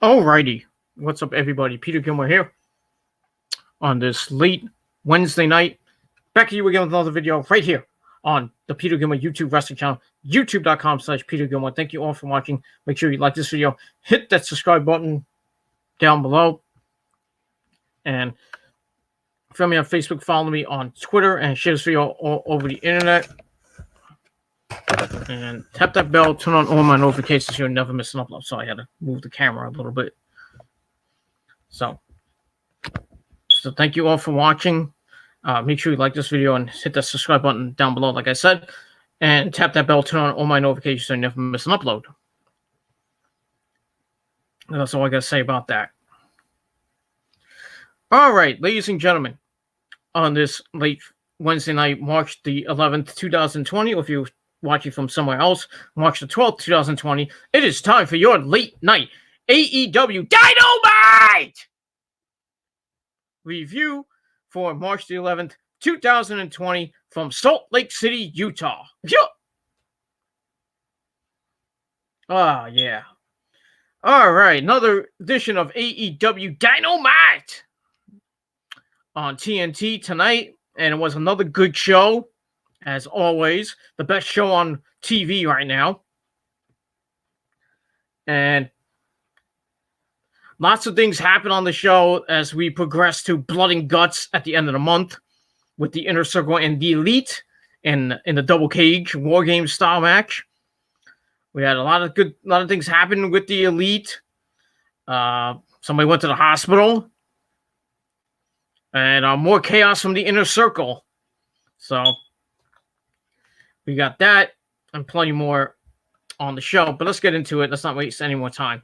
Alrighty, what's up, everybody? Peter Gilmore here on this late Wednesday night. Back to you again with another video right here on the Peter Gilmore YouTube wrestling channel, youtube.com/Peter Gilmore. Thank you all for watching. Make sure you like this video, hit that subscribe button down below, and follow me on Facebook, follow me on Twitter, and share this video all over the internet. And tap that bell, turn on all my notifications so you'll never miss an upload. So I had to move the camera a little bit. So thank you all for watching. Make sure you like this video and hit that subscribe button down below, like I said. And tap that bell, turn on all my notifications so you never miss an upload. And that's all I got to say about that. All right, ladies and gentlemen, on this late Wednesday night, March the 11th, 2020, or if you're watching from somewhere else, March the 12th, 2020, it is time for your late night AEW Dynamite review for March the 11th, 2020 from Salt Lake City, Utah. Yeah. All right, another edition of AEW Dynamite on TNT tonight, and it was another good show, as always. The best show on TV right now. And lots of things happen on the show as we progress to Blood and Guts at the end of the month with the Inner Circle and the Elite in the double cage War Games style match. We had a lot of things happen with the Elite. Somebody went to the hospital. And more chaos from the Inner Circle. So we got that and plenty more on the show. But let's get into it. Let's not waste any more time.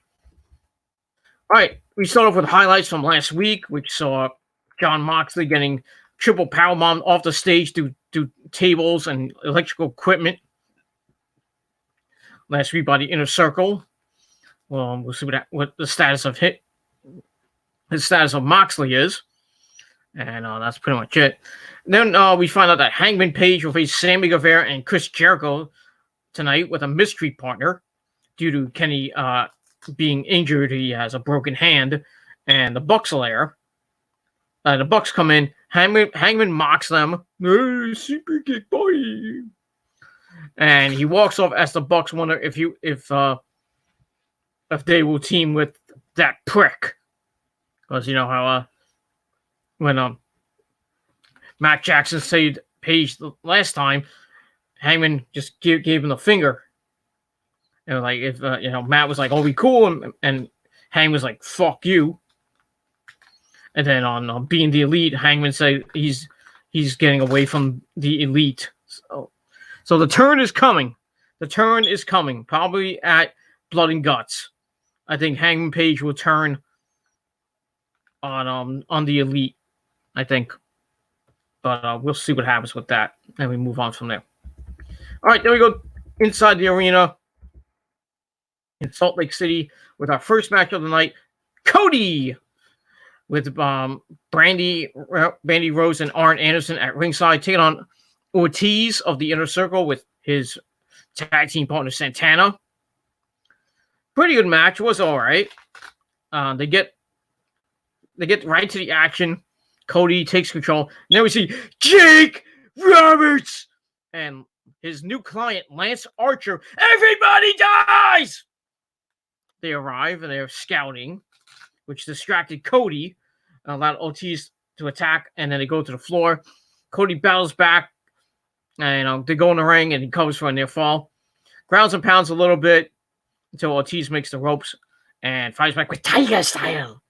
All right, we start off with highlights from last week, which saw Jon Moxley getting triple powerbombed off the stage through tables and electrical equipment. Last week by the Inner Circle. Well, we'll see what the status of his status of Moxley is. And that's pretty much it. And then we find out that Hangman Page will face Sammy Guevara and Chris Jericho tonight with a mystery partner due to Kenny being injured. He has a broken hand, and the Bucks are there. The Bucks come in. Hangman mocks them. Hey, super kick, boy. And he walks off as the Bucks wonder if they will team with that prick, because you know how when Matt Jackson saved Page the last time, Hangman just gave him the finger. And like if Matt was like, "Oh, we cool," and Hangman was like, "Fuck you." And then on being the Elite, Hangman said he's getting away from the Elite. So the turn is coming. The turn is coming. Probably at Blood and Guts. I think Hangman Page will turn on the Elite. I think. But we'll see what happens with that. And we move on from there. All right, there we go. Inside the arena in Salt Lake City with our first match of the night. Cody with Brandy Rose and Arn Anderson at ringside, taking on Ortiz of the Inner Circle with his tag team partner Santana. Pretty good match. It was all right. They get right to the action. Cody takes control. Now we see Jake Roberts and his new client, Lance Archer. Everybody dies! They arrive and they're scouting, which distracted Cody and allowed Ortiz to attack, and then they go to the floor. Cody battles back, and they go in the ring, and he covers for a near fall. Grounds and pounds a little bit until Ortiz makes the ropes and fights back with Tiger Style.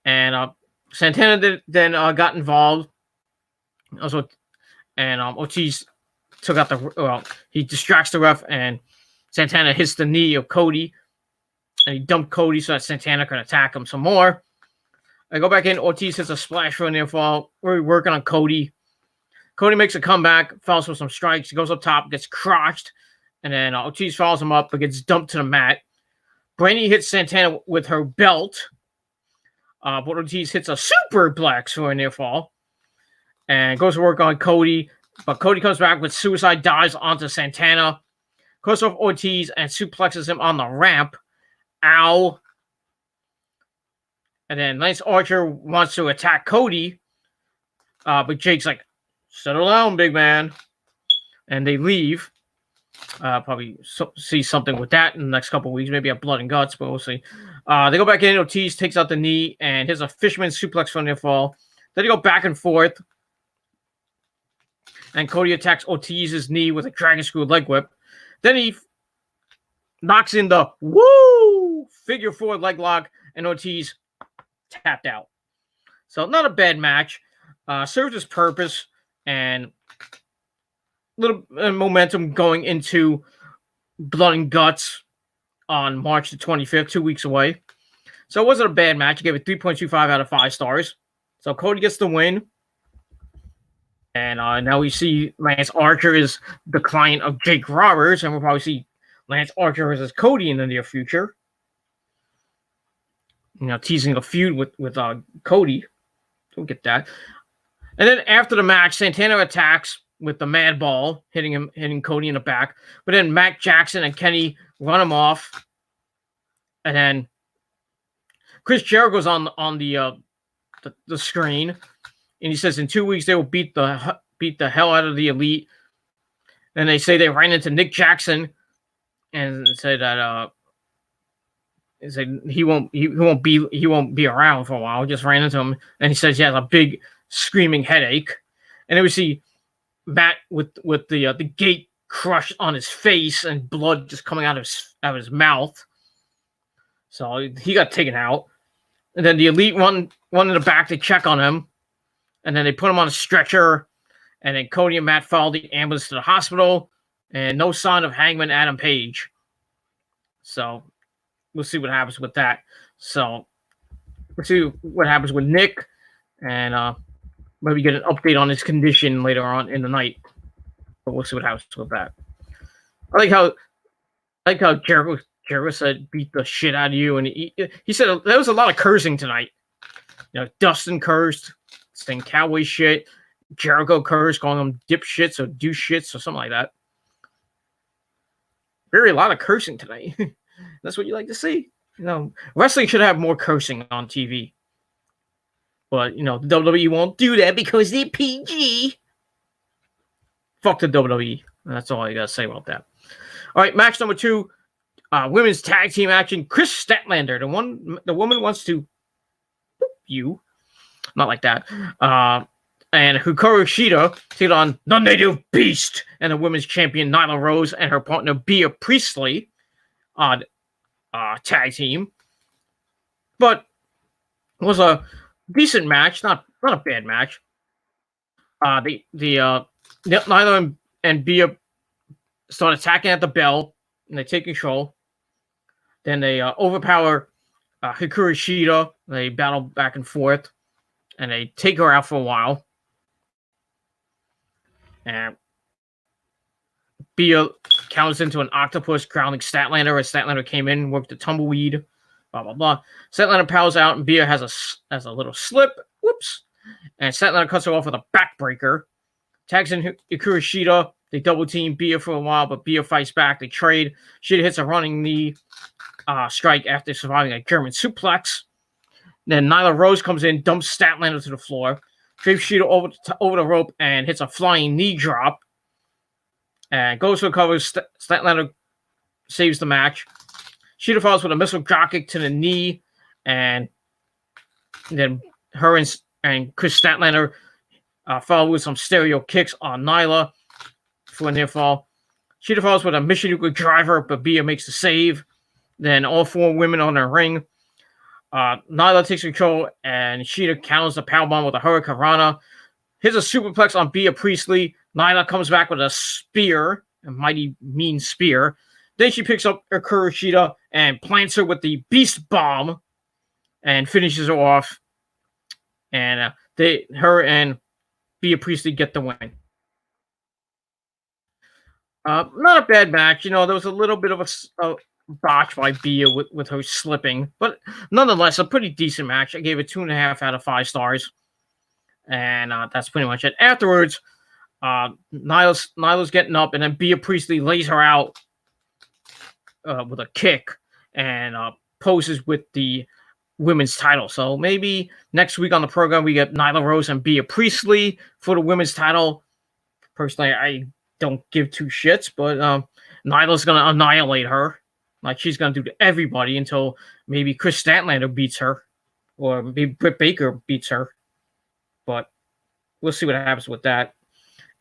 And Santana then got involved. Also, and Ortiz took out he distracts the ref, and Santana hits the knee of Cody, and he dumped Cody so that Santana can attack him some more. I go back in. Ortiz hits a splash for a near fall. We're working on Cody. Cody makes a comeback, falls for some strikes. He goes up top, gets crotched, and then Ortiz follows him up, but gets dumped to the mat. Brandy hits Santana with her belt. But Ortiz hits a superplex for a near fall and goes to work on Cody. But Cody comes back with suicide dives onto Santana, cuts off Ortiz and suplexes him on the ramp. Ow. And then Lance Archer wants to attack Cody, but Jake's like, settle down, big man. And they leave. Probably see something with that in the next couple of weeks. Maybe a blood and guts, but we'll see. They go back in. Ortiz takes out the knee, and here's a fisherman suplex from near fall. Then they go back and forth. And Cody attacks Ortiz's knee with a dragon screw leg whip. Then he knocks in the figure four leg lock, and Ortiz tapped out. So not a bad match. Served its purpose, and little momentum going into Blood and Guts on March the 25th, 2 weeks away. So it wasn't a bad match. I gave it 3.25 out of 5 stars. So Cody gets the win. And now we see Lance Archer is the client of Jake Roberts, and we'll probably see Lance Archer versus Cody in the near future. Teasing a feud with Cody. We'll get that. And then after the match, Santana attacks with the Mad Ball, hitting Cody in the back. But then Matt Jackson and Kenny run him off. And then Chris Jericho's on the screen, and he says in 2 weeks they will beat the hell out of the Elite. And they say they ran into Nick Jackson and say that he won't be around for a while. Just ran into him, and he says he has a big screaming headache. And then we see Matt with the gate crushed on his face and blood just coming out of his mouth. So he got taken out. And then the Elite run in the back to check on him. And then they put him on a stretcher. And then Cody and Matt follow the ambulance to the hospital. And no sign of Hangman Adam Page. So we'll see what happens with that. So we'll see what happens with Nick. And maybe get an update on his condition later on in the night. But we'll see what happens with that. I like how Jericho said beat the shit out of you, and he said there was a lot of cursing tonight. Dustin cursed, saying cowboy shit. Jericho cursed, calling them dipshits or douche-shits or something like that. Really a lot of cursing tonight. That's what you like to see. Wrestling should have more cursing on TV. But, the WWE won't do that because they're PG. Fuck the WWE. That's all I got to say about that. All right, match number 2. Women's tag team action. Chris Statlander. The woman wants to you. Not like that. And Hikaru Shida take on the Native Beast and the women's champion Nyla Rose and her partner Bea Priestley on tag team. But it was a decent match, not a bad match. Nyla and Bea start attacking at the bell, and they take control. Then they overpower Hikaru Shida. They battle back and forth, and they take her out for a while. And Bea counters into an octopus, grounding Statlander as Statlander came in, worked the tumbleweed, blah, blah, blah. Statlander powers out, and Bea has a little slip. Whoops. And Statlander cuts her off with a backbreaker. Tags in Hikaru Shida. They double team Bea for a while, but Bea fights back. They trade. Shida hits a running knee strike after surviving a German suplex. Then Nyla Rose comes in, dumps Statlander to the floor, drapes Shida over the rope, and hits a flying knee drop. And goes for the cover. Statlander saves the match. Shida falls with a missile dropkick to the knee, and then her and Chris Statlander follow with some stereo kicks on Nyla for a near fall. Shida falls with a Michinoku driver, but Bea makes the save. Then all 4 women on the ring. Nyla takes control, and Shida counters the powerbomb with a Hurricane Rana. Hits a superplex on Bea Priestley. Nyla comes back with a spear, a mighty mean spear. Then she picks up Hikaru Shida and plants her with the Beast Bomb and finishes her off. And her and Bea Priestley get the win. Not a bad match. There was a little bit of a botch by Bea with her slipping, but nonetheless, a pretty decent match. I gave it 2.5 out of 5 stars. And that's pretty much it. Afterwards, Nyla's getting up, and then Bea Priestley lays her out with a kick and poses with the women's title. So maybe next week on the program we get Nyla Rose and Bea Priestley for the women's title. Personally, I don't give two shits, but Nyla's going to annihilate her. Like she's going to do to everybody until maybe Chris Statlander beats her or maybe Britt Baker beats her. But we'll see what happens with that.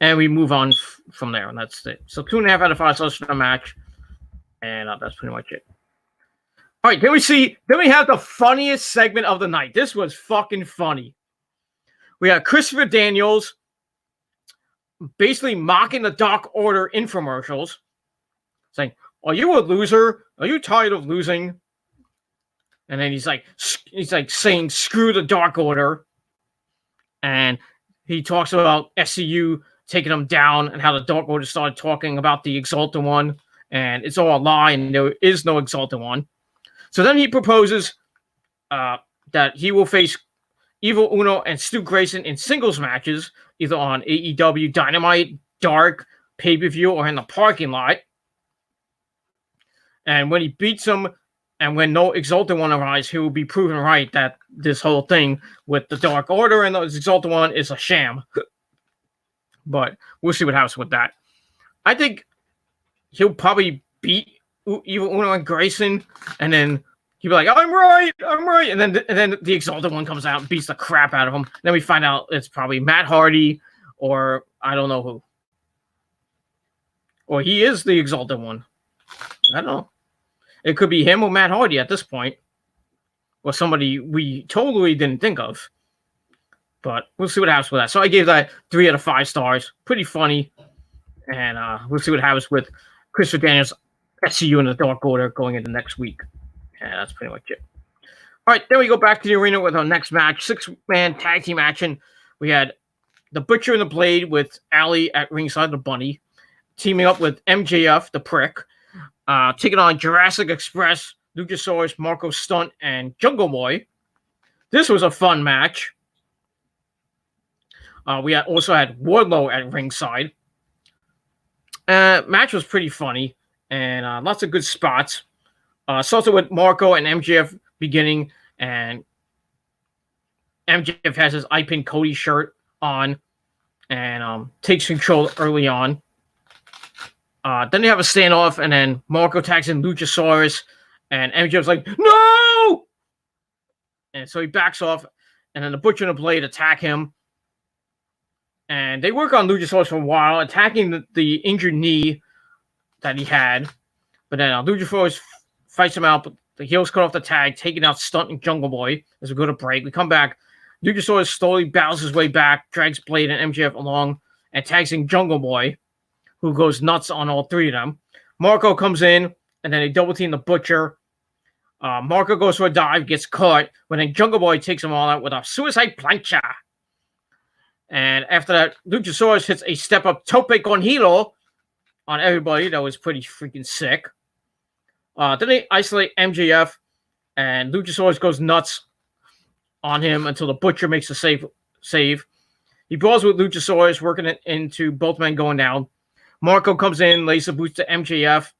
And we move on from there, and that's it. So 2.5 out of 5 stars for the match. And that's pretty much it. All right, then we have the funniest segment of the night. This was fucking funny. We have Christopher Daniels basically mocking the Dark Order infomercials, saying, "Are you a loser? Are you tired of losing?" And then he's like saying, "Screw the Dark Order," and he talks about SCU taking them down and how the Dark Order started talking about the Exalted One, and it's all a lie, and there is no Exalted One. So then he proposes that he will face Evil Uno and Stu Grayson in singles matches, either on AEW Dynamite, Dark, pay-per-view, or in the parking lot. And when he beats them, and when no Exalted One arrives, he will be proven right that this whole thing with the Dark Order and the Exalted One is a sham. But we'll see what happens with that. I think he'll probably beat Evil Uno and Grayson, and then he'll be like, I'm right. And then the Exalted One comes out and beats the crap out of him. Then we find out it's probably Matt Hardy or I don't know who. Or he is the Exalted One. I don't know. It could be him or Matt Hardy at this point. Or somebody we totally didn't think of. But we'll see what happens with that. So I gave that 3 out of 5 stars. Pretty funny. And we'll see what happens with Christopher Daniels, SCU, and the Dark Order going into next week. And that's pretty much it. All right, then we go back to the arena with our next match. 6-man tag team action. We had the Butcher and the Blade with Allie at ringside, the Bunny, teaming up with MJF, the Prick, taking on Jurassic Express, Luchasaurus, Marco Stunt, and Jungle Boy. This was a fun match. We also had Wardlow at ringside. Match was pretty funny and lots of good spots. Started with Marco and MJF beginning, and MJF has his I Pin Cody shirt on and takes control early on. Then they have a standoff, and then Marco tags in Luchasaurus, and MJF's like, no! And so he backs off, and then the Butcher and the Blade attack him. And they work on Luchasaurus for a while, attacking the injured knee that he had. But then Luchasaurus fights him out, but the heels cut off the tag, taking out Stunt and Jungle Boy as we go to break. We come back. Luchasaurus slowly battles his way back, drags Blade and MJF along, and tags in Jungle Boy, who goes nuts on all three of them. Marco comes in, and then they double team the Butcher. Marco goes for a dive, gets cut, but then Jungle Boy takes them all out with a suicide plancha. And after that, Luchasaurus hits a step-up tope con hilo on everybody. That was pretty freaking sick. Then they isolate MJF, and Luchasaurus goes nuts on him until the Butcher makes a save. He brawls with Luchasaurus, working it into both men going down. Marco comes in, lays the boots to MJF,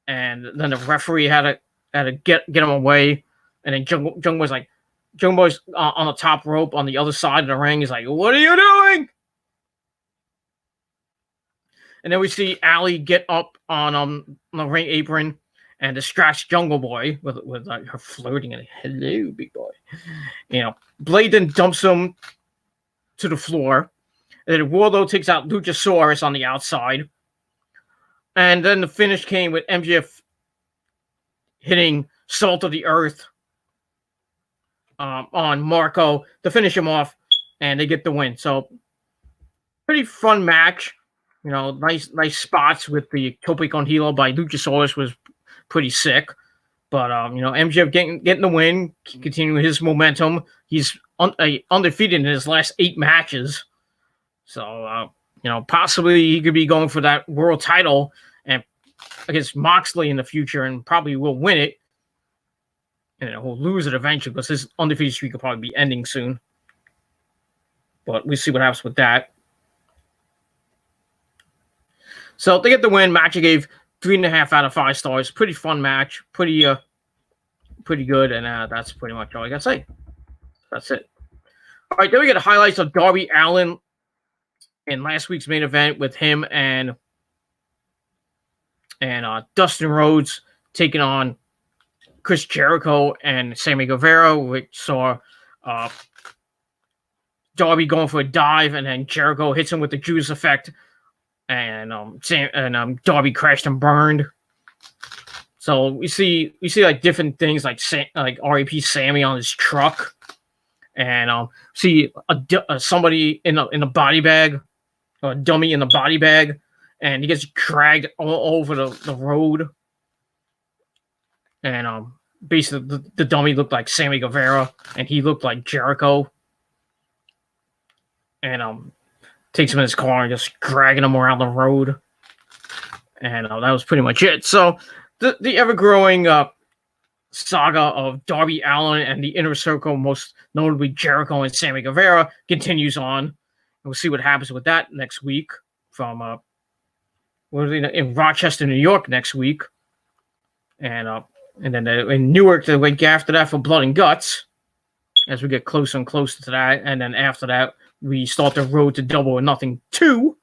and then the referee had to get him away. And then Jungle Boy's like, Jungle Boy's on the top rope on the other side of the ring. He's like, what are you doing? And then we see Allie get up on the ring apron and distracts Jungle Boy with her flirting and hello, big boy. You know, Blade then dumps him to the floor. And then Wardlow takes out Luchasaurus on the outside. And then the finish came with MJF hitting Salt of the Earth on Marco to finish him off, and they get the win. So, pretty fun match. You know, nice spots with the tope con hilo by Luchasaurus was pretty sick. But you know, MJF getting the win, continuing his momentum. He's undefeated in his last 8 matches. So, you know, possibly he could be going for that world title and against Moxley in the future, and probably will win it. And he'll lose it eventually because his undefeated streak will probably be ending soon. But we'll see what happens with that. So they get the win. Match I gave 3.5 out of 5 stars. Pretty fun match. Pretty pretty good, and that's pretty much all I gotta say. That's it. All right, then we get the highlights of Darby Allin in last week's main event with him and Dustin Rhodes taking on Chris Jericho and Sammy Guevara, which saw Darby going for a dive, and then Jericho hits him with the Judas effect, and Darby crashed and burned. So we see like different things like R.A.P. Sammy on his truck, and see somebody in a body bag, or a dummy in the body bag, and he gets dragged all over the road, and basically the dummy looked like Sammy Guevara, and he looked like Jericho, and takes him in his car and just dragging him around the road, and that was pretty much it. So the ever-growing saga of Darby Allin and the Inner Circle, most notably Jericho and Sammy Guevara, continues on. And we'll see what happens with that next week from in Rochester, New York next week. And then in Newark the week after that for Blood and Guts, as we get closer and closer to that. And then after that, we start the road to Double or Nothing 2.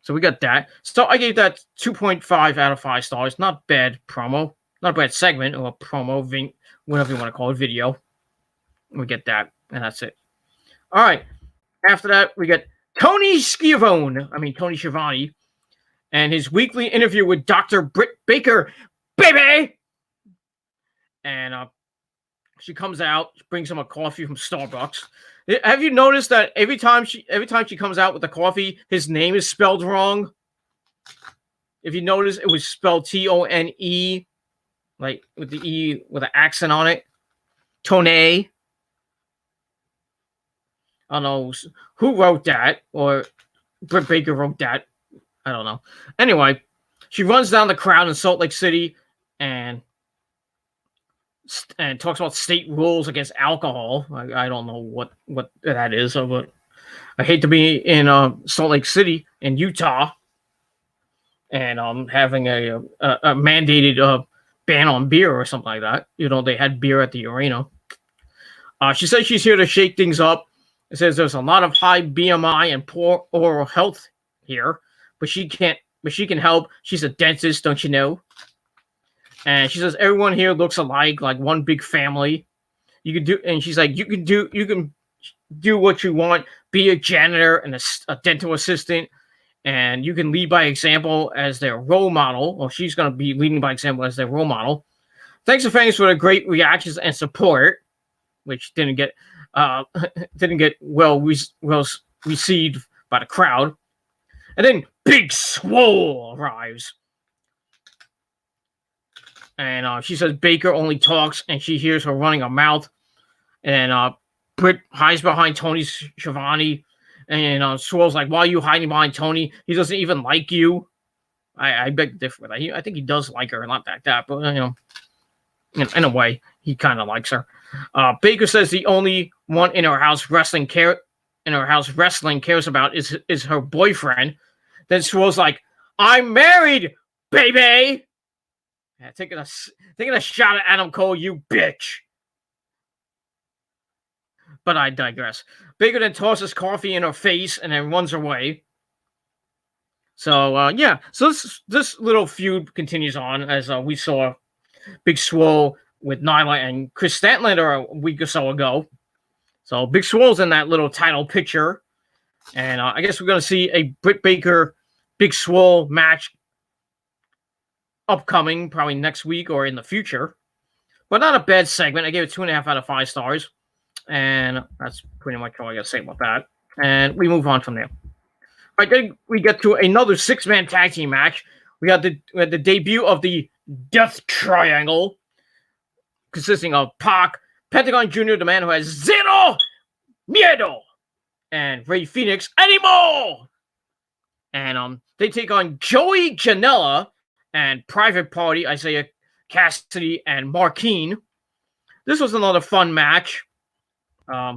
So we got that. So I gave that 2.5 out of 5 stars. Not bad promo. Not a bad segment or promo, whatever you want to call it, video. We get that, and that's it. All right. After that, we get Tony Schiavone, and his weekly interview with Dr. Britt Baker, baby! And she comes out, brings him a coffee from Starbucks. Have you noticed that every time she comes out with the coffee, his name is spelled wrong? If you notice, it was spelled Tone, like with the E with an accent on it. Tone. I don't know who wrote that, or Britt Baker wrote that. I don't know. Anyway, she runs down the crowd in Salt Lake City and talks about state rules against alcohol. I don't know what that is, but I hate to be in Salt Lake City in Utah and having a mandated ban on beer or something like that. You know, they had beer at the arena. She says she's here to shake things up. It says there's a lot of high BMI and poor oral health here, but she can help. She's a dentist, don't you know? And she says everyone here looks alike, like one big family. You can do, and she's like, you can do what you want. Be a janitor and a dental assistant, and you can lead by example as their role model. Well, she's going to be leading by example as their role model. Thanks to fans for the great reactions and support, which didn't get well received by the crowd. And then Big Swole arrives. And she says Baker only talks, and she hears her running her mouth. And Britt hides behind Tony Schiavone, and Swole's like, "Why are you hiding behind Tony? He doesn't even like you." I beg to differ with that. I think he does like her, not like that, but in a way, he kind of likes her. Baker says the only one in her house wrestling cares about is her boyfriend. Then Swole's like, "I'm married, baby." Yeah, taking a shot at Adam Cole, you bitch. But I digress. Baker then tosses coffee in her face and then runs away. So yeah, so this little feud continues on as we saw Big Swole with Nyla and Chris Statlander a week or so ago. So Big Swole's in that little title picture, and I guess we're gonna see a Britt Baker Big Swole match upcoming, probably next week or in the future. But not a bad segment. I gave it 2.5 out of 5 stars. And that's pretty much all I got to say about that. And we move on from there. All right, then we get to another 6-man tag team match. We had the debut of the Death Triangle, consisting of Pac, Pentagon Jr., the man who has zero miedo, and Rey Fenix anymore. And they take on Joey Janela and Private Party, Isaiah Cassidy, and Marquine. This was another fun match. A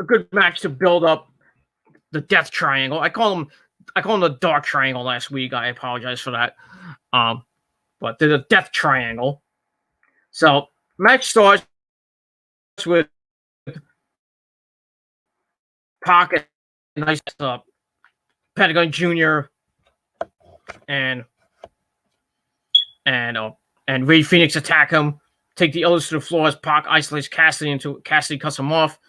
good match to build up the Death Triangle. I call them the Dark Triangle last week. I apologize for that. But they're the Death Triangle. So match starts with Pocket, nice Pentagon Jr. and Ray Phoenix attack him, take the others to the floor as Pac isolates Cassidy until Cassidy cuts him off,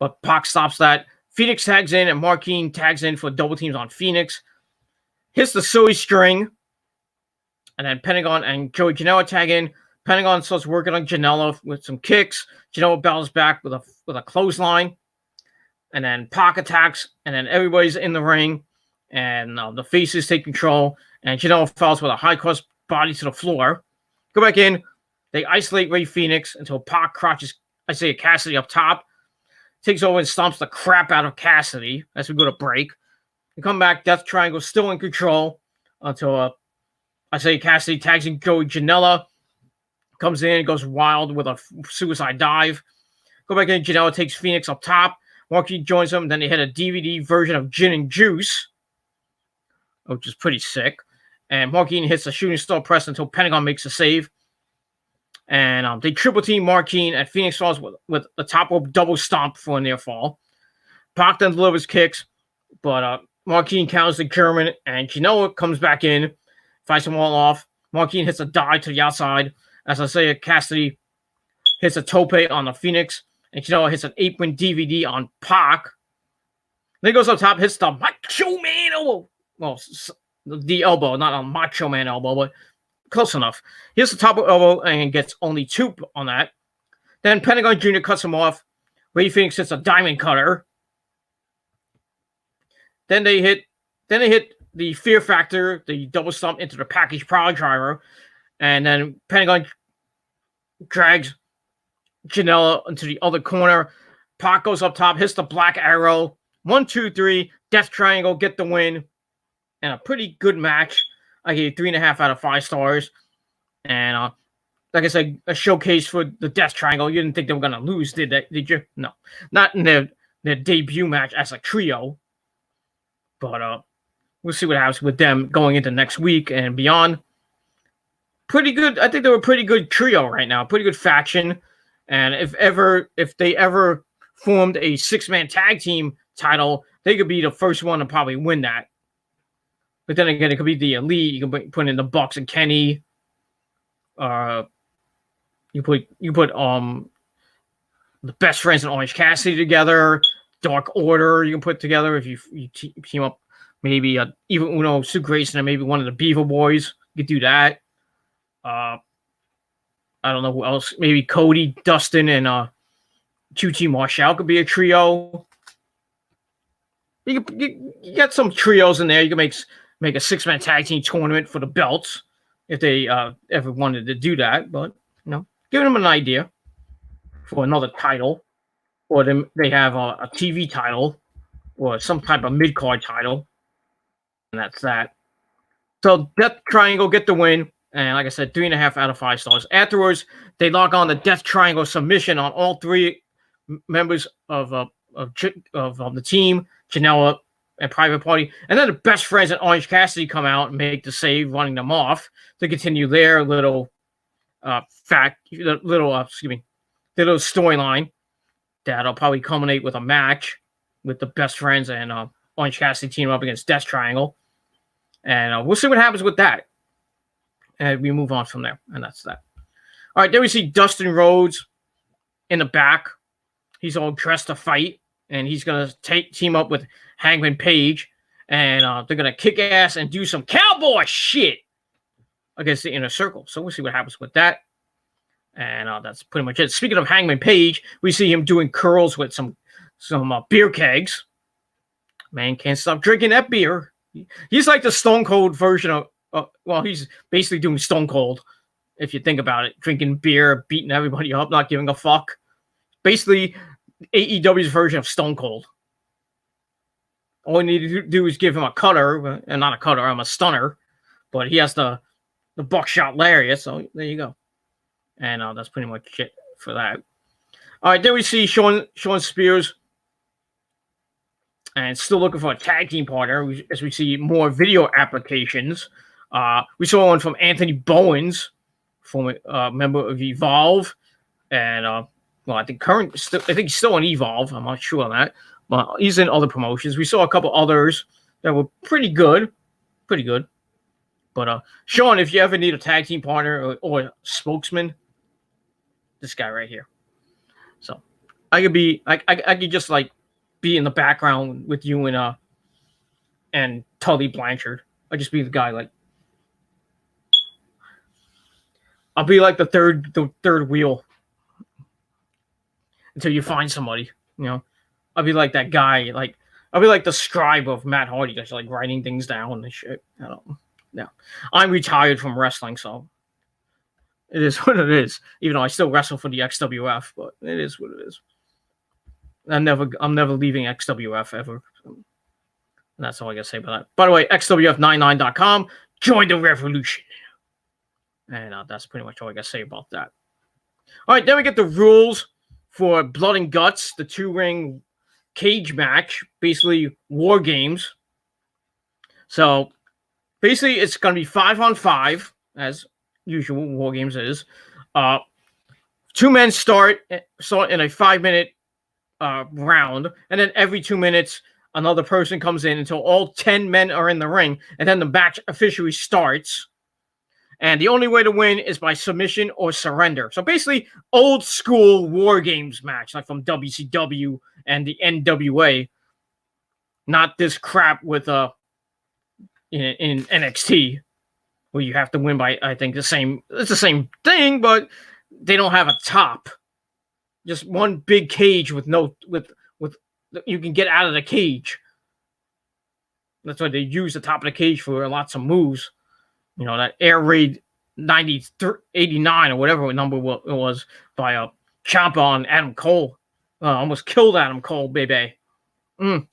but Pac stops that. Phoenix tags in and Marquine tags in for double teams on Phoenix. Hits the silly string, and then Pentagon and Joey Janela tag in. Pentagon starts working on Janela with some kicks. Janela battles back with a clothesline, and then Pac attacks, and then everybody's in the ring, and the faces take control, and Janela falls with a high cross body to the floor. Go back in. They isolate Ray Phoenix until Pac crotches Isaiah Cassidy up top, takes over and stomps the crap out of Cassidy as we go to break. We come back, Death Triangle still in control until Isaiah Cassidy tags in Joey Janela, comes in, goes wild with a suicide dive. Go back in, Janela takes Phoenix up top. Marquis joins him, then they hit a DVD version of Gin and Juice, which is pretty sick. And Marquine hits a shooting star press until Pentagon makes a save. And they triple team Marquine, and Phoenix falls with a top rope double stomp for a near fall. Pac then delivers kicks, but Marquine counters the German, and Janela comes back in, fights them all off. Marquine hits a dive to the outside as Isaiah Cassidy hits a tope on the Phoenix, and Janela hits an 8-win DVD on Pac. Then he goes up top, hits the Macho Man elbow. Well, the elbow, not a Macho Man elbow, but close enough. He hits the top elbow and gets only 2 on that. Then Pentagon Jr. cuts him off. Ray Phoenix hits a diamond cutter. Then they hit the Fear Factor, the double stomp into the package power driver, and then Pentagon drags Janela into the other corner. Pac goes up top, hits the Black Arrow. 1, 2, 3, Death Triangle, get the win. And a pretty good match. I gave 3.5 out of 5 stars. And like I said, a showcase for the Death Triangle. You didn't think they were gonna lose, did you? No, not in their debut match as a trio. But we'll see what happens with them going into next week and beyond. Pretty good. I think they're a pretty good trio right now. Pretty good faction. And if they ever formed a 6-man tag team title, they could be the first one to probably win that. But then again, it could be the Elite. You can put in the Bucks and Kenny. You put the Best Friends and Orange Cassidy together. Dark Order you can put together if you team up. Maybe even Uno, Sue Grayson, and maybe one of the Beaver Boys. You could do that. I don't know who else. Maybe Cody, Dustin, and QT Marshall could be a trio. You got some trios in there. You can make a 6-man tag team tournament for the belts if they ever wanted to do that. But giving them an idea for another title, or they have a TV title or some type of mid-card title, and that's that. So Death Triangle get the win, and like I said, 3.5 out of 5 stars. Afterwards, they lock on the Death Triangle submission on all 3 members of the team, Janela and Private Party, and then the Best Friends and Orange Cassidy come out and make the save, running them off to continue their little storyline that'll probably culminate with a match with the Best Friends and Orange Cassidy team up against Death Triangle, and we'll see what happens with that. And we move on from there, and that's that. All right, then we see Dustin Rhodes in the back. He's all dressed to fight, and he's going to team up with Hangman Page, and they're going to kick ass and do some cowboy shit against the Inner Circle. So we'll see what happens with that. And that's pretty much it. Speaking of Hangman Page, we see him doing curls with some beer kegs. Man can't stop drinking that beer. He's like the Stone Cold version of, he's basically doing Stone Cold, if you think about it. Drinking beer, beating everybody up, not giving a fuck. Basically, AEW's version of Stone Cold. All you need to do is give him a cutter, and not a cutter, I'm a stunner. But he has the buckshot lariat, so there you go. And that's pretty much it for that. All right, then we see Shawn Spears, and still looking for a tag team partner as we see more video applications. We saw one from Anthony Bowens former member of Evolve, and well, I think he's still on Evolve. I'm not sure on that, but he's in other promotions. We saw a couple others that were pretty good. But Sean, if you ever need a tag team partner or a spokesman, this guy right here. So I could just like be in the background with you and Tully Blanchard. I'd just be the guy, like I'll be like the third wheel until you find somebody, you know. I'll be like that guy, like I'll be like the scribe of Matt Hardy, just like writing things down and shit. I don't know. No. I'm retired from wrestling, so it is what it is. Even though I still wrestle for the XWF, but it is what it is. I'm never leaving XWF ever. So that's all I gotta say about that. By the way, XWF99.com, join the revolution. And that's pretty much all I gotta say about that. All right, then we get the rules for Blood and Guts, the 2-ring cage match, basically War Games. So basically, it's going to be 5-on-5, as usual, War Games is. 2 men start in a 5-minute round, and then every 2 minutes, another person comes in until all 10 men are in the ring, and then the match officially starts. And the only way to win is by submission or surrender. So basically, old school War Games match, like from WCW and the NWA. Not this crap with in NXT, where you have to win by, I think, it's the same thing, but they don't have a top. Just one big cage with you can get out of the cage. That's why they use the top of the cage for lots of moves. You know, that Air Raid 89 or whatever number it was by Ciampa on Adam Cole. Almost killed Adam Cole, baby. Adam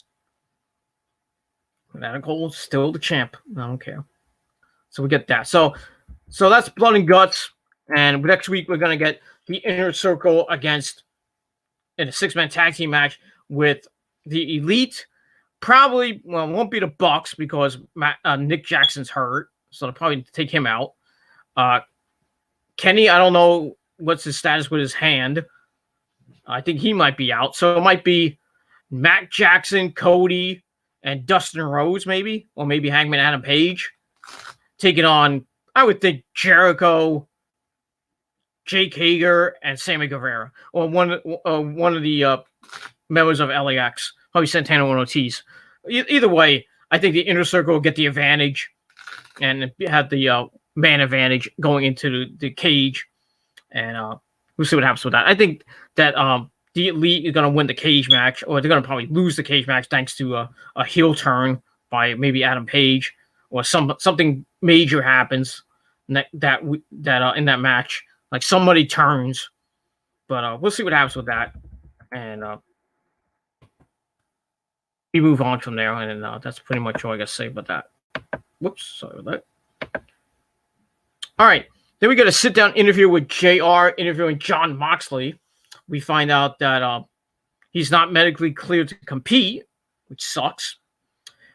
Cole's still the champ. I don't care. So we get that. So that's Blood and Guts. And next week we're gonna get the Inner Circle in a 6-man tag team match with the Elite. Probably, well, it won't be the Bucks because Nick Jackson's hurt, so they'll probably take him out. Kenny, I don't know what's his status with his hand. I think he might be out. So it might be Matt Jackson, Cody, and Dustin Rhodes, maybe, or maybe Hangman Adam Page, taking on, I would think, Jericho, Jake Hager, and Sammy Guevara, or one of the members of LAX, probably Santana or Ortiz. Either way, I think the Inner Circle will get the advantage and have the man advantage going into the cage, and we'll see what happens with that. I think that the Elite is going to win the cage match, or they're going to probably lose the cage match thanks to a heel turn by maybe Adam Page, or something major happens in that match, like somebody turns. But we'll see what happens with that, and we move on from there. And that's pretty much all I got to say about that. Whoops, sorry about that. All right, then we get a sit-down interview with JR interviewing Jon Moxley. We find out that he's not medically cleared to compete, which sucks.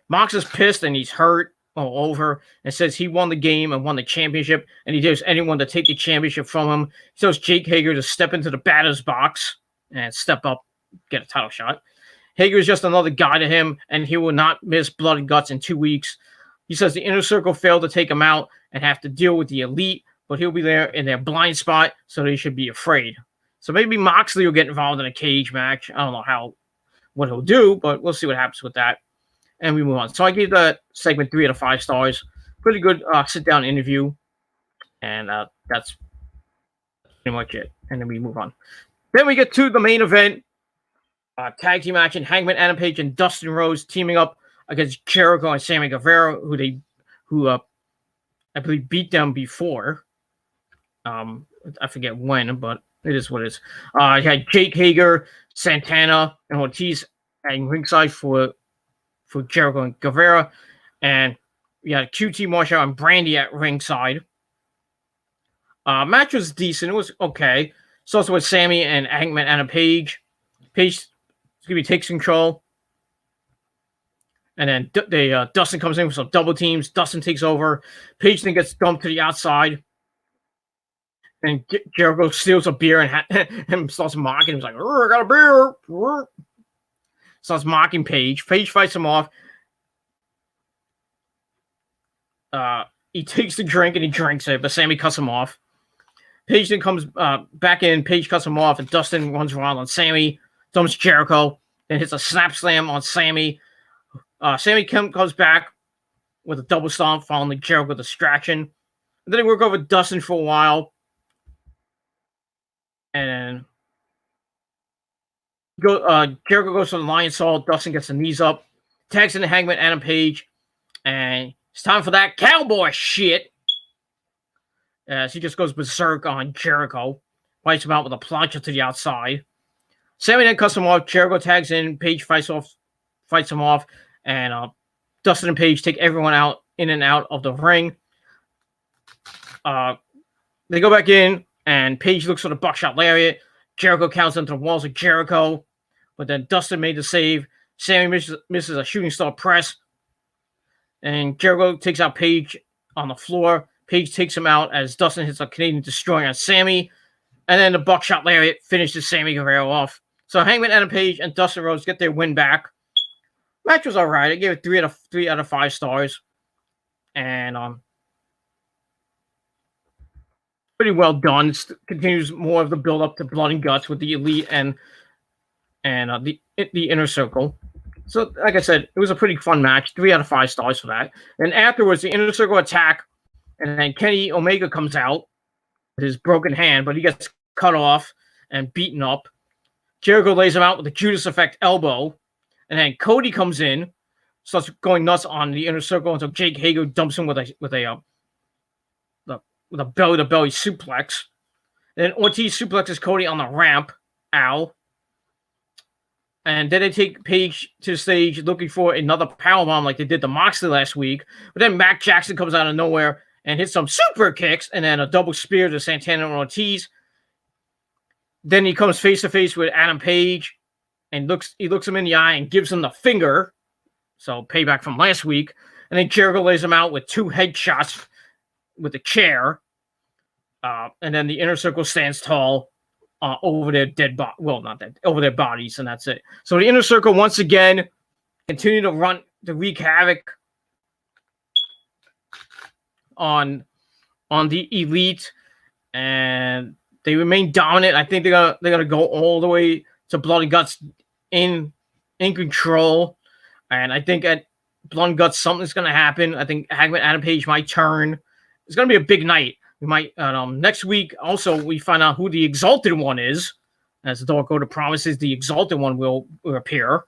Mox is pissed and he's hurt all over and says he won the game and won the championship, and he dares anyone to take the championship from him. He tells Jake Hager to step into the batter's box and step up, get a title shot. Hager is just another guy to him, and he will not miss Blood and Guts in 2 weeks. He says the Inner Circle failed to take him out and have to deal with the Elite, but he'll be there in their blind spot, so they should be afraid. So maybe Moxley will get involved in a cage match. I don't know what he'll do, but we'll see what happens with that. And we move on. So I gave that segment 3 out of 5 stars. Pretty good sit-down interview. And that's pretty much it. And then we move on. Then we get to the main event. Tag team action. Hangman Adam Page and Dustin Rhodes teaming up against Jericho and Sammy Guevara, who I believe beat them before. I forget when, but it is what it is. You had Jake Hager, Santana, and Ortiz at ringside for Jericho and Guevara, and we had QT Marshall and Brandy at ringside. Match was decent. It was okay. So also with Sammy and Hangman Adam Page. Page takes control. And then Dustin comes in with some double teams. Dustin takes over. Page then gets dumped to the outside. And Jericho steals a beer and starts mocking him. He's like, I got a beer. Starts mocking Page. Page fights him off. He takes the drink and he drinks it, but Sammy cuts him off. Page then comes back in. Page cuts him off, and Dustin runs around on Sammy, dumps Jericho, then hits a snap slam on Sammy. Sammy comes back with a double stomp following the Jericho distraction. And then they work over Dustin for a while. And Jericho goes to the Lion Saw. Dustin gets the knees up. Tags in the Hangman, Adam Page. And it's time for that cowboy shit. As he just goes berserk on Jericho. Fights him out with a plancha to the outside. Sammy then cuts him off. Jericho tags in. Page fights him off. And Dustin and Page take everyone out, in and out of the ring. They go back in, and Page looks for the buckshot lariat. Jericho counts into the walls of Jericho. But then Dustin made the save. Sammy misses a shooting star press. And Jericho takes out Page on the floor. Page takes him out as Dustin hits a Canadian Destroyer on Sammy. And then the buckshot lariat finishes Sammy Guevara off. So Hangman Adam Page and Dustin Rhodes get their win back. Match was all right. I gave it 3 out of 5 stars. And pretty well done. It continues more of the build up to Blood and Guts with the Elite and the Inner Circle. So, like I said, it was a pretty fun match. 3 out of 5 stars for that. And afterwards, the Inner Circle attack, and then Kenny Omega comes out with his broken hand, but he gets cut off and beaten up. Jericho lays him out with the Judas Effect elbow, and then Cody comes in, starts going nuts on the Inner Circle until Jake Hager dumps him with a belly-to-belly suplex. Then Ortiz suplexes Cody on the ramp. Ow. And then they take Page to the stage looking for another powerbomb like they did to Moxley last week. But then Mac Jackson comes out of nowhere and hits some super kicks and then a double spear to Santana and Ortiz. Then he comes face-to-face with Adam Page and he looks him in the eye and gives him the finger. So payback from last week. And then Jericho lays him out with 2 headshots with a chair. And then the Inner Circle stands tall over their over their bodies, and that's it. So the Inner Circle once again continue to wreak havoc on the Elite, and they remain dominant. I think they're gonna go all the way to Blood and Guts in control, and I think at Blood and Guts something's gonna happen. I think Hangman Adam Page might turn. It's gonna be a big night. We might next week. Also, we find out who the Exalted One is, as the Dark Order promises. The Exalted One will appear.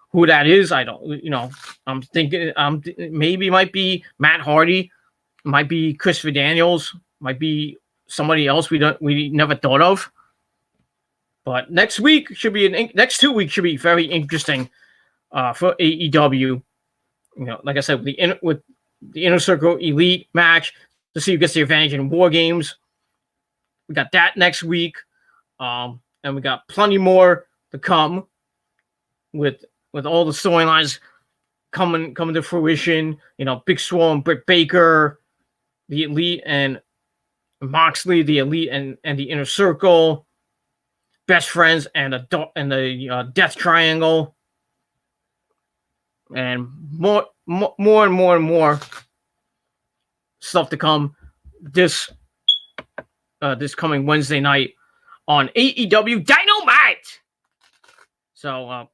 Who that is, I don't. I'm thinking. Maybe it might be Matt Hardy, might be Christopher Daniels, might be somebody else we never thought of. But next 2 weeks should be very interesting for AEW. Like I said, with the Inner Circle Elite match. To see who gets the advantage in War Games. We got that next week. And we got plenty more to come with all the storylines coming to fruition. Big Swole and Britt Baker, the Elite and Moxley, the Elite and the Inner Circle, Best Friends and the Death Triangle. And more and more stuff to come this coming Wednesday night on AEW Dynamite. So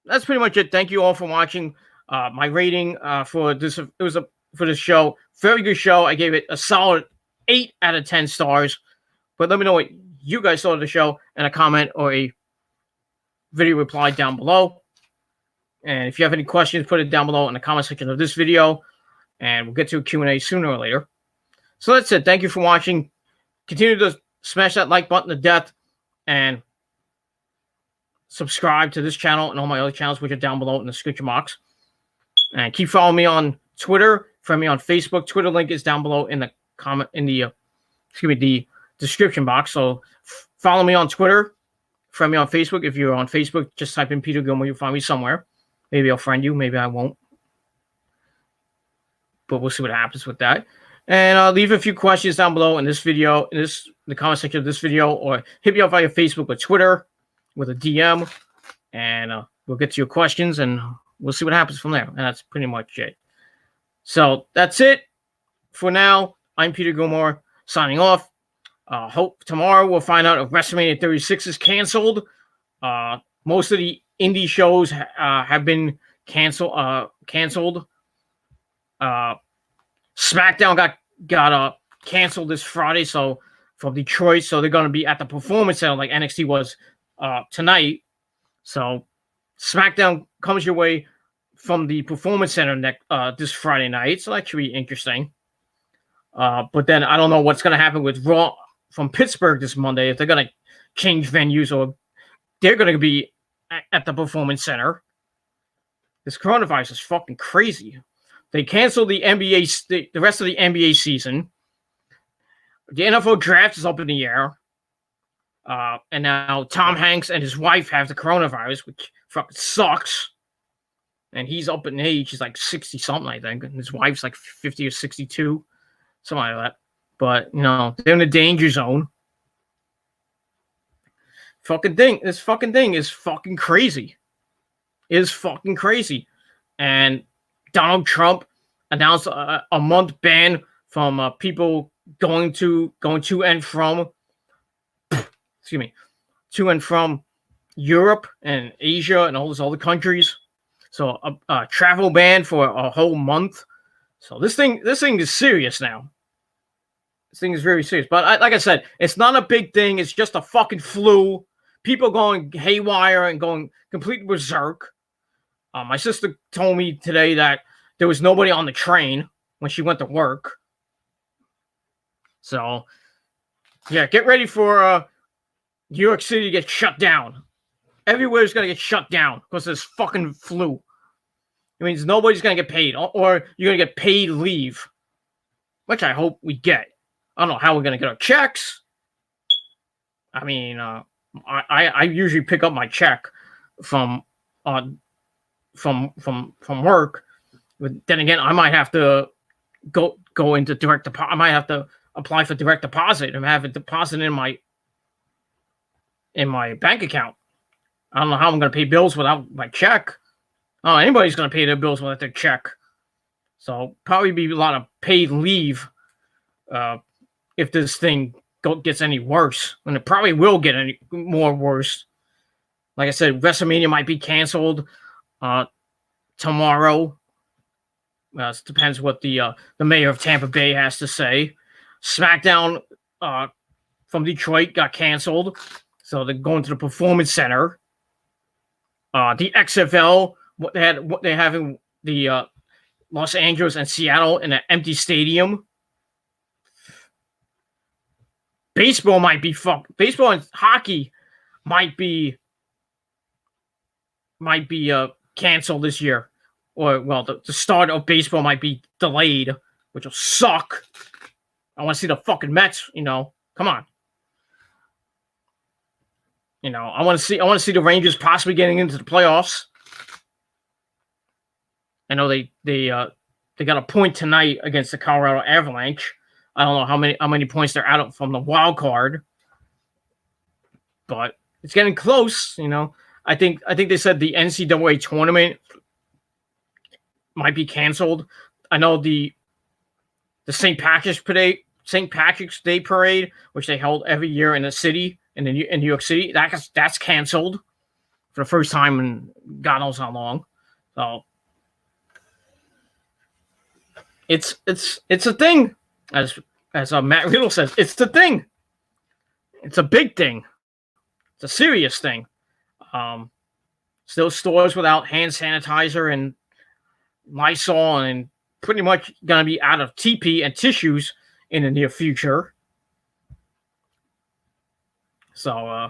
that's pretty much it. Thank you all for watching. My rating for this for this show, very good show. I gave it a solid 8 out of 10 stars. But let me know what you guys thought of the show in a comment or a video reply down below. And if you have any questions, put it down below in the comment section of this video. And we'll get to a Q&A sooner or later. So that's it. Thank you for watching. Continue to smash that like button to death. And subscribe to this channel and all my other channels, which are down below in the description box. And keep following me on Twitter. Friend me on Facebook. Twitter link is down below in the the description box. So follow me on Twitter. Friend me on Facebook. If you're on Facebook, just type in Peter Gilmore. You'll find me somewhere. Maybe I'll friend you. Maybe I won't. But we'll see what happens with that. And I'll leave a few questions down below in this video, in this the comment section of this video, or hit me up via Facebook or Twitter with a DM, and we'll get to your questions, and we'll see what happens from there. And that's pretty much it. So that's it for now. I'm Peter Gilmore signing off. Hope tomorrow we'll find out if WrestleMania 36 is canceled. Most of the indie shows have been canceled. SmackDown got canceled this Friday, so from Detroit, so they're going to be at the Performance Center like NXT was tonight. So SmackDown comes your way from the Performance Center this Friday night, so that should be interesting. But then I don't know what's going to happen with Raw from Pittsburgh this Monday, if they're going to change venues or they're going to be at the Performance Center. This coronavirus is fucking crazy. They canceled the NBA, the rest of the NBA season. The NFL draft is up in the air. And now Tom Hanks and his wife have the coronavirus, which fucking sucks. And he's up in age. He's like 60-something, I think. And his wife's like 50 or 62. Something like that. But, you know, they're in the danger zone. This fucking thing is fucking crazy. It is fucking crazy. And Donald Trump announced a month ban from people going to and from to and from Europe and Asia and all those other countries. So a travel ban for a whole month. So this thing is serious now. This thing is very serious. But like I said, it's not a big thing. It's just a fucking flu. People going haywire and going completely berserk. My sister told me today that there was nobody on the train when she went to work. So, yeah, get ready for New York City to get shut down. Everywhere's going to get shut down because of this fucking flu. It means nobody's going to get paid, or you're going to get paid leave, which I hope we get. I don't know how we're going to get our checks. I mean, I usually pick up my check from work, but then again, I might have to go into direct deposit. I might have to apply for direct deposit and have it deposited in my bank account. I don't know how I'm going to pay bills without my check. Oh, anybody's going to pay their bills without their check. So probably be a lot of paid leave if this thing gets any worse, and it probably will get any more worse. Like I said, WrestleMania might be canceled tomorrow. It depends what the mayor of Tampa Bay has to say. SmackDown from Detroit got canceled, so they're going to the Performance Center. The XFL, what they're having the Los Angeles and Seattle in an empty stadium. Baseball might be fucked. Baseball and hockey might be canceled this year. Or, well, the start of baseball might be delayed, which will suck. I want to see the fucking Mets, Come on. I want to see the Rangers possibly getting into the playoffs. I know they got a point tonight against the Colorado Avalanche. I don't know how many points they're out from the wild card, but it's getting close. I think they said the NCAA tournament might be canceled. I know the St. Patrick's Day parade, which they held every year in the city in New York City, that's canceled for the first time in God knows how long. So it's a thing, as Matt Riddle says, it's the thing. It's a big thing. It's a serious thing. Still stores without hand sanitizer and Lysol, and pretty much going to be out of TP and tissues in the near future. So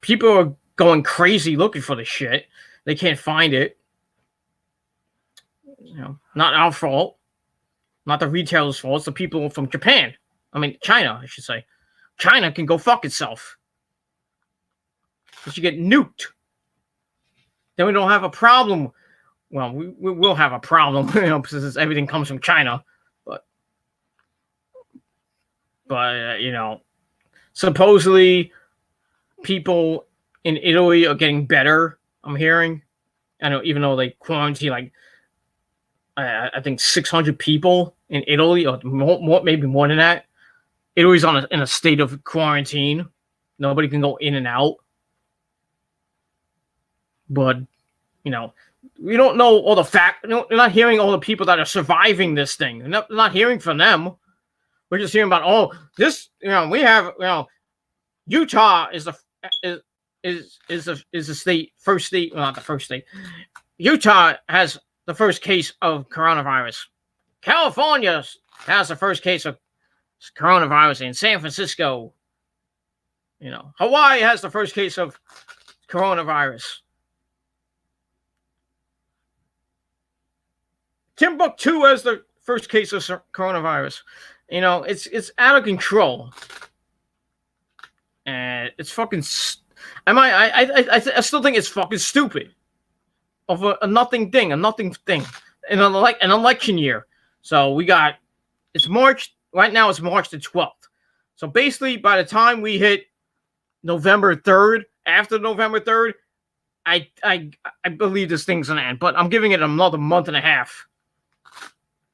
people are going crazy looking for the shit. They can't find it. Not our fault. Not the retailer's fault. It's the people from Japan. China, I should say. China can go fuck itself. Because you get nuked. Then we don't have a problem. Well, we will have a problem, because everything comes from China. But supposedly people in Italy are getting better. I'm hearing. I know, even though they quarantine like I think 600 people in Italy, or more, maybe more than that. Italy's in a state of quarantine. Nobody can go in and out. But we don't know all the fact. We're not hearing all the people that are surviving this thing. We're not hearing from them. We're just hearing about this. We have Utah is the state, first state, well, not the first state. Utah has the first case of coronavirus. California has the first case of coronavirus in San Francisco. Hawaii has the first case of coronavirus. Timbuktu has the first case of coronavirus. It's out of control. And it's fucking. I still think it's fucking stupid. Of a nothing thing, in an election year. So it's March. Right now it's March the 12th. So basically, by the time we hit November 3rd, after November 3rd, I believe this thing's gonna end. But I'm giving it another month and a half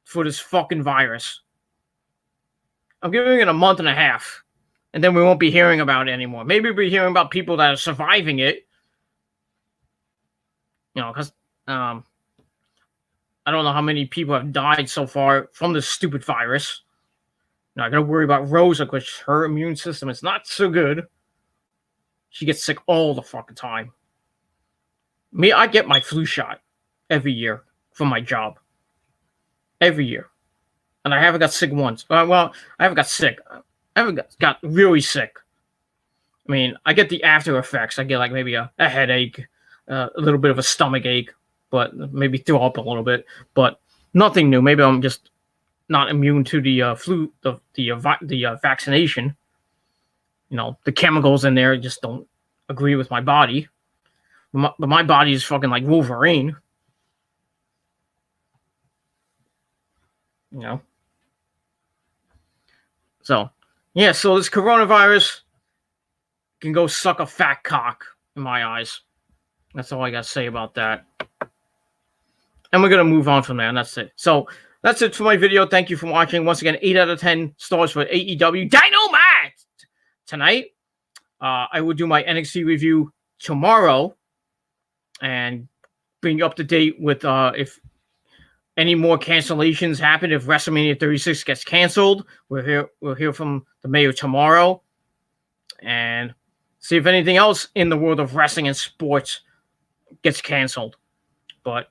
for this fucking virus. I'm giving it a month and a half. And then we won't be hearing about it anymore. Maybe we'll be hearing about people that are surviving it. Because I don't know how many people have died so far from this stupid virus. I gotta worry about Rosa because her immune system is not so good. She gets sick all the fucking time. Me, I get my flu shot every year for my job. Every year. And I haven't got sick once. I haven't got sick. I haven't got really sick. I mean, I get the after effects. I get like maybe a headache, a little bit of a stomach ache, but maybe throw up a little bit. But nothing new. Maybe I'm just not immune to the flu, the vaccination. The chemicals in there just don't agree with my body. But my body is fucking like Wolverine. So, yeah, so this coronavirus can go suck a fat cock in my eyes. That's all I got to say about that. And we're going to move on from there, and that's it. So, that's it for my video. Thank you for watching. Once again, 8 out of 10 stars for AEW Dynamite! Tonight, I will do my NXT review tomorrow and bring you up to date with if any more cancellations happen. If WrestleMania 36 gets canceled, we'll hear from the mayor tomorrow and see if anything else in the world of wrestling and sports gets canceled. But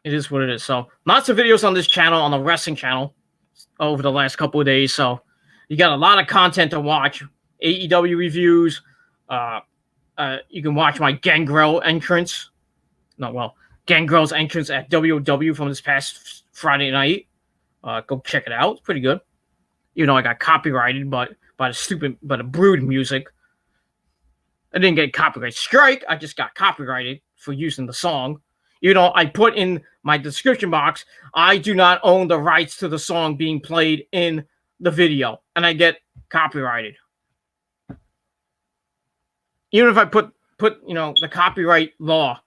it is what it is. So lots of videos on this channel, on the wrestling channel, over the last couple of days. So you got a lot of content to watch. AEW reviews. You can watch my Gangrel entrance. Gangrel's entrance at WOW from this past Friday night. Go check it out. It's pretty good. I got copyrighted by the Brood music. I didn't get a copyright strike. I just got copyrighted for using the song. I put in my description box, I do not own the rights to the song being played in the video. And I get copyrighted. Even if I put the copyright law,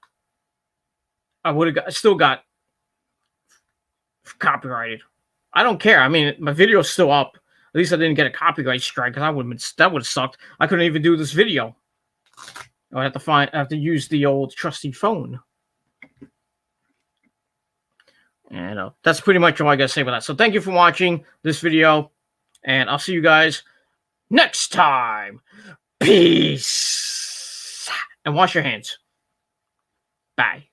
I would have still got copyrighted. I don't care. I mean, my video's still up. At least I didn't get a copyright strike because that would have sucked. I couldn't even do this video. I have to use the old trusty phone. And that's pretty much all I gotta say about that. So thank you for watching this video, and I'll see you guys next time. Peace. And wash your hands. Bye.